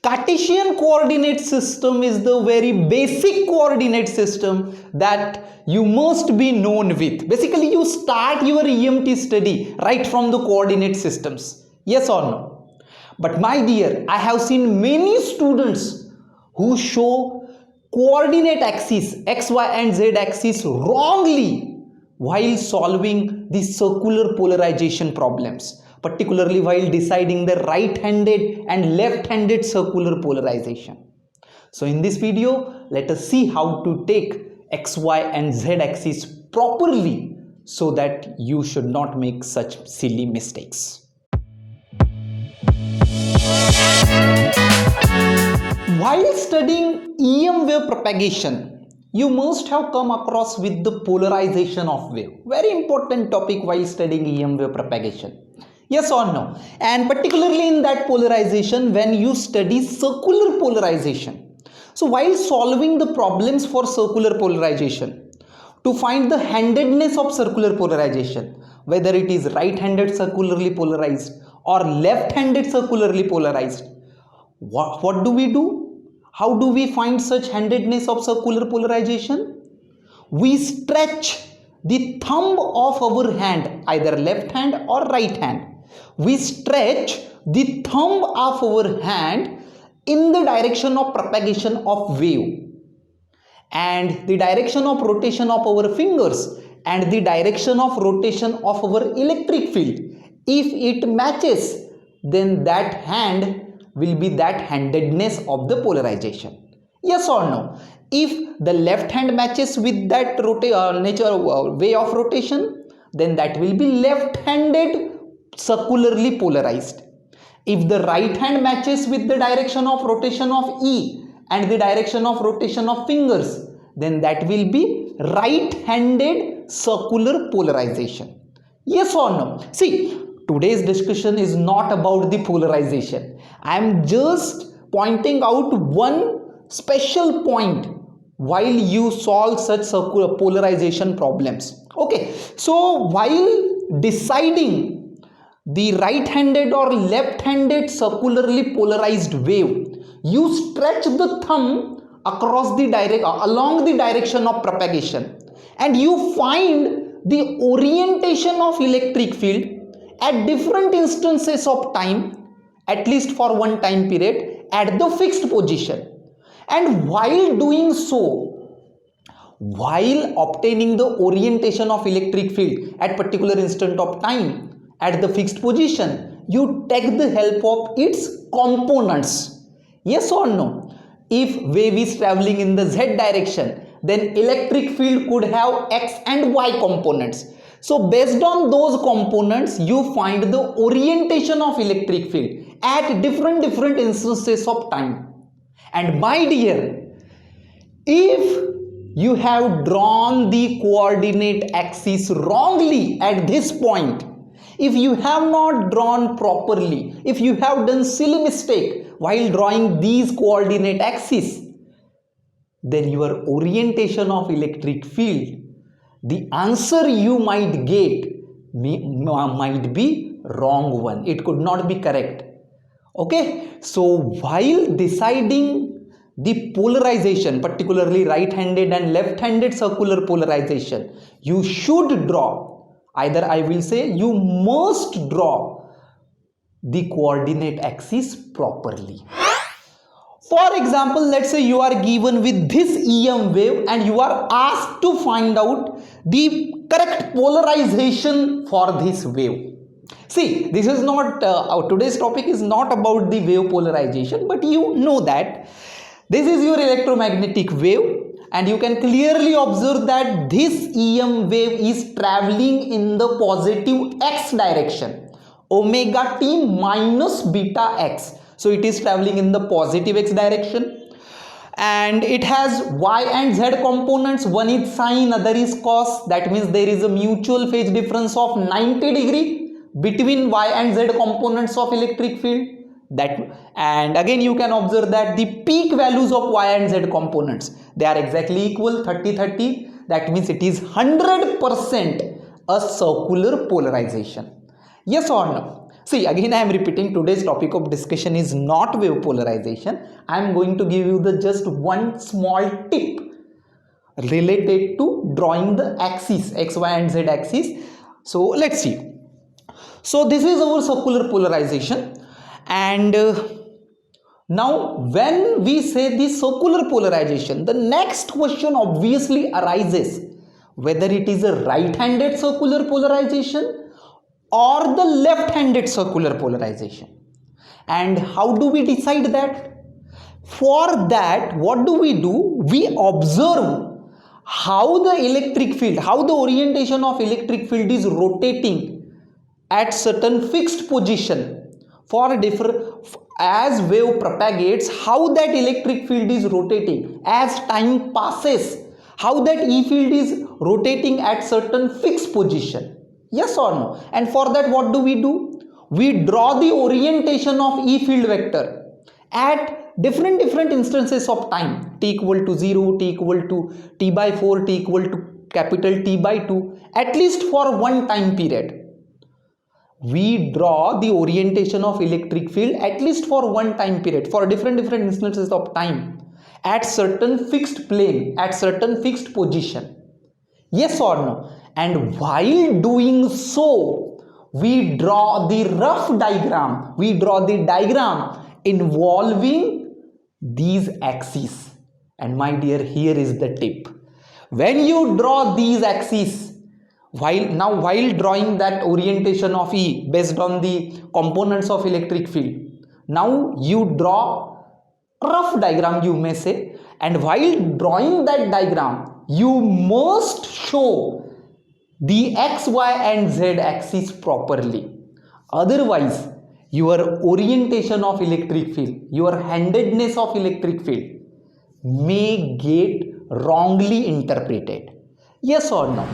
Cartesian coordinate system is the very basic coordinate system that you must be known with. Basically, you start your EMT study right from the coordinate systems. Yes or no? But my dear, I have seen many students who show coordinate axis x, y and z axis wrongly while solving the circular polarization problems, particularly while deciding the right-handed and left-handed circular polarization. So in this video, let us see how to take x, y and z axis properly so that you should not make such silly mistakes. While studying EM wave propagation, you must have come across with the polarization of wave. Very important topic while studying EM wave propagation. Yes or no? And particularly in that polarization when you study circular polarization. So while solving the problems for circular polarization, to find the handedness of circular polarization, whether it is right-handed circularly polarized or left-handed circularly polarized, what do we do? How do we find such handedness of circular polarization? We stretch the thumb of our hand, either left hand or right hand. We stretch the thumb of our hand in the direction of propagation of wave, and the direction of rotation of our fingers and the direction of rotation of our electric field. If it matches, then that hand will be that handedness of the polarization. Yes or no? If the left hand matches with that way of rotation, then that will be left-handed circularly polarized. If the right hand matches with the direction of rotation of E and the direction of rotation of fingers, then that will be right-handed circular polarization. Yes or no? See, today's discussion is not about the polarization. I am just pointing out one special point while you solve such circular polarization problems. Okay, so while deciding the right-handed or left-handed circularly polarized wave, you stretch the thumb across the along the direction of propagation, and you find the orientation of electric field at different instances of time, at least for one time period, at the fixed position. And while doing so, while obtaining the orientation of electric field at particular instant of time at the fixed position, you take the help of its components. Yes or no? If wave is traveling in the z direction, then electric field could have x and y components. So based on those components, you find the orientation of electric field at different instances of time. And my dear, if you have drawn the coordinate axis wrongly at this point, if you have not drawn properly, if you have done silly mistake while drawing these coordinate axes, then your orientation of electric field, the answer you might get might be wrong one. It could not be correct. Okay, so while deciding the polarization, particularly right-handed and left-handed circular polarization, you should draw, either I will say you must draw the coordinate axis properly. For example, let's say you are given with this EM wave and you are asked to find out the correct polarization for this wave. See, this is not, today's topic is not about the wave polarization, but you know that this is your electromagnetic wave, and you can clearly observe that this EM wave is traveling in the positive x direction, omega t minus beta x. So it is traveling in the positive x direction, and it has y and z components. One is sine, other is cos. That means there is a mutual phase difference of 90 degree between y and z components of electric field. And again you can observe that the peak values of y and z components, they are exactly equal, 30-30. That means it is 100% a circular polarization. Yes or no? See, again I am repeating, today's topic of discussion is not wave polarization. I am going to give you the just one small tip related to drawing the axis, x, y and z axis. So let's see. So this is our circular polarization, and now when we say the circular polarization, the next question obviously arises whether it is a right-handed circular polarization or the left-handed circular polarization. And how do we decide that? For that, what do? We observe how the electric field, how the orientation of electric field is rotating at certain fixed position. For different, as wave propagates, how that electric field is rotating as time passes, how that E field is rotating at certain fixed position. Yes or no? And for that, what do? We draw the orientation of E field vector at different instances of time, t equal to 0, t equal to t by 4, t equal to capital T by 2, at least for one time period. We draw the orientation of electric field at least for one time period, for different instances of time, at certain fixed plane, at certain fixed position. Yes or no? And while doing so, we draw the rough diagram, we draw the diagram involving these axes. And my dear, here is the tip. When you draw these axes, while drawing that orientation of E based on the components of electric field, now you draw rough diagram, you may say, and while drawing that diagram, you must show the x, y and z axis properly. Otherwise, your orientation of electric field, your handedness of electric field may get wrongly interpreted. Yes or no?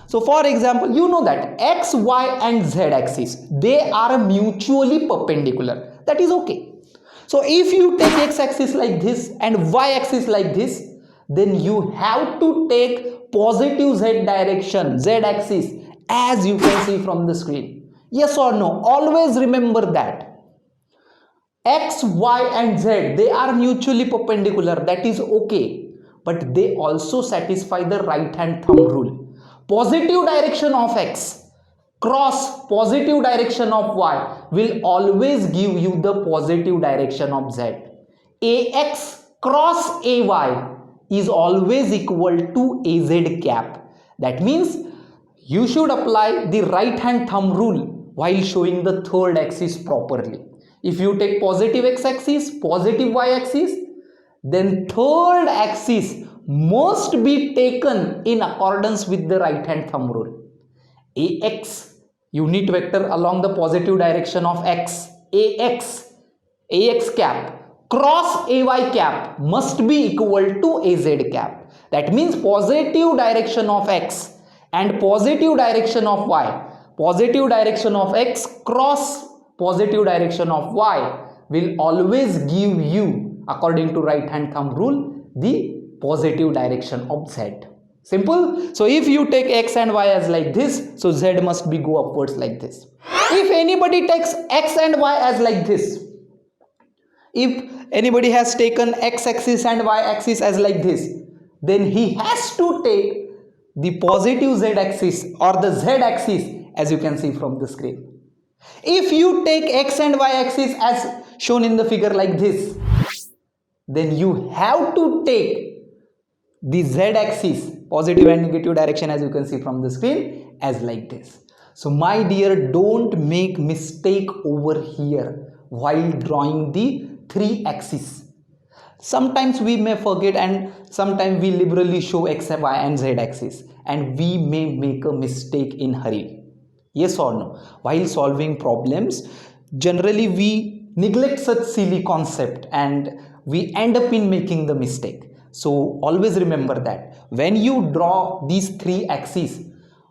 So for example, you know that x, y and z axis, they are mutually perpendicular. That is okay. So if you take x axis like this and y axis like this, then you have to take positive z direction, z axis, as you can see from the screen. Yes or no? Always remember that. X, y and z, they are mutually perpendicular. That is okay. But they also satisfy the right hand thumb rule. Positive direction of x cross positive direction of y will always give you the positive direction of z. Ax cross ay is always equal to az cap. That means you should apply the right hand thumb rule while showing the third axis properly. If you take positive x-axis, positive y-axis, then third axis must be taken in accordance with the right hand thumb rule. Ax, unit vector along the positive direction of x, ax cap cross ay cap must be equal to az cap. That means positive direction of x and positive direction of y, positive direction of x cross positive direction of y will always give you, according to right hand thumb rule, the positive direction of z. Simple. So if you take x and y as like this, so z must be go upwards like this. If anybody takes x and y as like this, if anybody has taken x axis and y axis as like this, then he has to take the positive z axis or the z axis, as you can see from the screen. If you take x and y axis as shown in the figure like this, then you have to take the z axis, positive and negative direction, as you can see from the screen, as like this. So my dear, don't make mistake over here while drawing the three axes. Sometimes we may forget and sometimes we liberally show x, y and z axis, and we may make a mistake in hurry. Yes or no? While solving problems, generally we neglect such silly concept and we end up in making the mistake. So always remember that when you draw these three axes,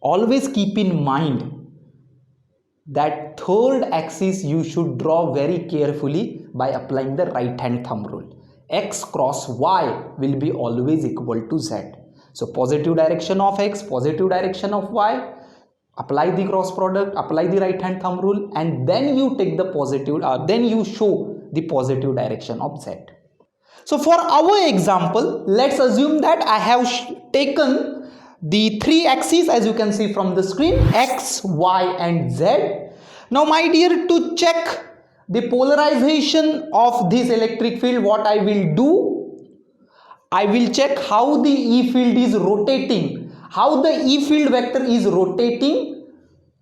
always keep in mind that third axis you should draw very carefully by applying the right hand thumb rule. X cross y will be always equal to z. So positive direction of x, positive direction of y, apply the cross product, apply the right hand thumb rule, and then you take the positive, then you show the positive direction of Z. So for our example, let's assume that I have taken the three axes, as you can see from the screen, X, Y and Z. Now my dear, to check the polarization of this electric field, what I will do, I will check how the E field is rotating, how the E field vector is rotating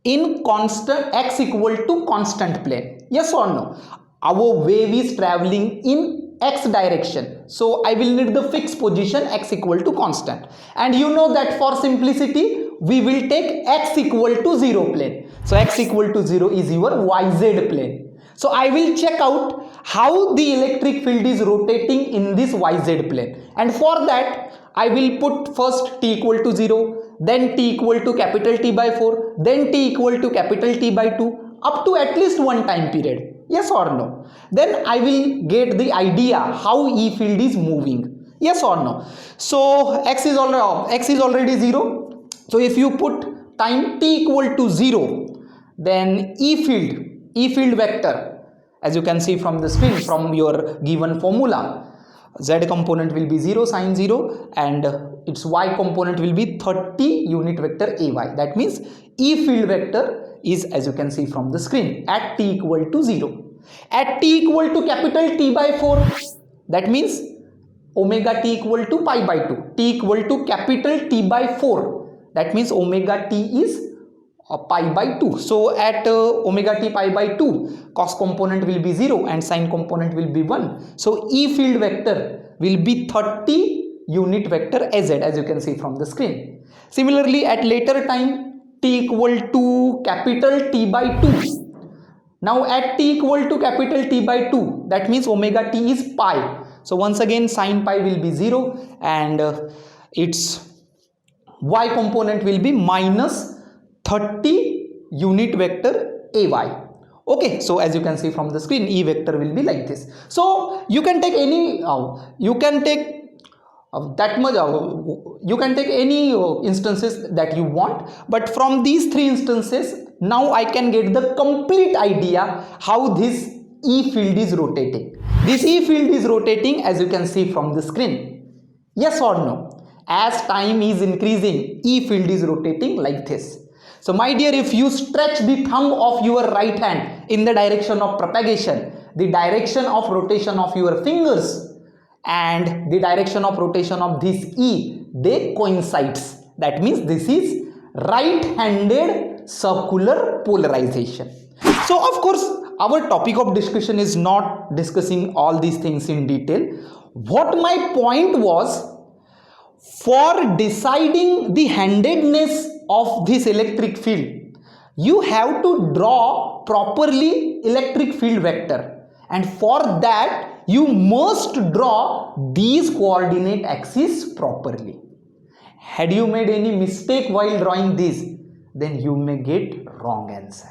in constant x equal to constant plane. Yes or no? Our wave is traveling in x direction, so I will need the fixed position x equal to constant, and you know that for simplicity we will take x equal to 0 plane. So x equal to 0 is your yz plane. So I will check out how the electric field is rotating in this yz plane, and for that I will put first t equal to 0, then t equal to capital T by 4, then t equal to capital T by 2, up to at least one time period. Yes or no? Then I will get the idea how E field is moving. Yes or no? So x is already 0. So if you put time t equal to 0, then E field vector, as you can see from the screen, from your given formula, Z component will be 0 sine 0 and its Y component will be 30 unit vector AY. That means E field vector is, as you can see from the screen, at t equal to 0. At t equal to capital T by 4, that means omega t equal to pi by 2. T equal to capital T by 4, that means omega t is pi by 2. So at omega t pi by 2, cos component will be 0 and sine component will be 1. So E field vector will be 30 unit vector AZ, as you can see from the screen. Similarly, at later time, t equal to capital T by 2. Now at t equal to capital T by 2, that means omega t is pi. So once again sine pi will be 0 and its Y component will be minus 30 unit vector AY. Okay, so as you can see from the screen, E vector will be like this. So you can take any, you can take any instances that you want, but from these three instances, now I can get the complete idea how this E field is rotating. This E field is rotating, as you can see from the screen. Yes or no? As time is increasing, E field is rotating like this. So my dear, if you stretch the thumb of your right hand in the direction of propagation, the direction of rotation of your fingers and the direction of rotation of this E, they coincides. That means this is right-handed circular polarization. So of course, our topic of discussion is not discussing all these things in detail. What my point was, for deciding the handedness of this electric field, you have to draw properly electric field vector, and for that you must draw these coordinate axes properly. Had you made any mistake while drawing this, then you may get wrong answer.